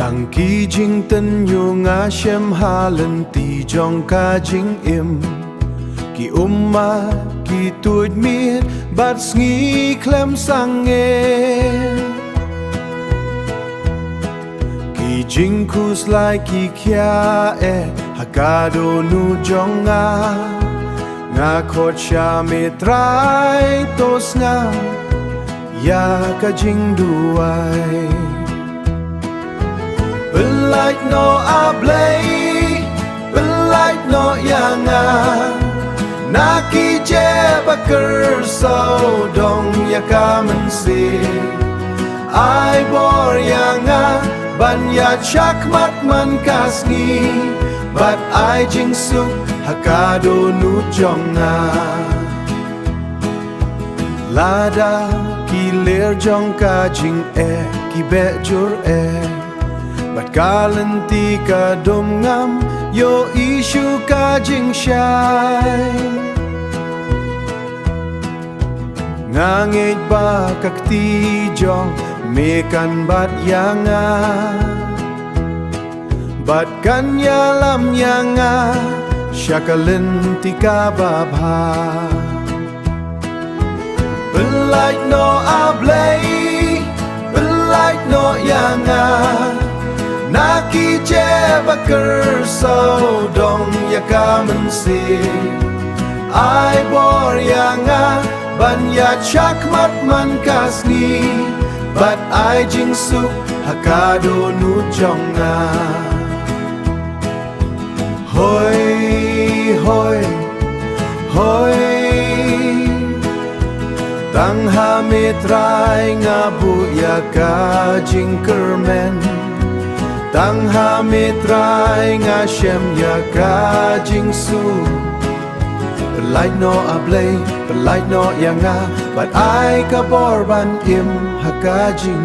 Ang kijing tanyo nga siyem halen ti jong kajing im Ki ki tuid mit bat sngi klem sangen Kijing kus lai ki kya hakado nu jong nga kot siya mitray tos nga ya kajing duay Belait no ablay, belait no yanga Naki je bakar so dong yakaman si Ai bor yanga banya chakmat man kasni Bat ai jing suk hakado nu jonga Lada ki ler jong ka jing ki be jur Bat kalanti ka dumngam yo isu ka jing siyay Ngangit ba kakti jong mekan bat yanga Bat kanya lam yanga syakalanti ka babha Belait no ablay, belait no yanga Naki je bakar so dong yakaman si Ai bor yanga banya chakmat man kasni Bat ai jing suk hakado nu jonga Hoi, hoi, hoi Tang hamitray nga buya ka jing kermen Tang hamitray nga siyem ya ka jing su Belait no ablay, belait no yanga But ay kaborban im haka jing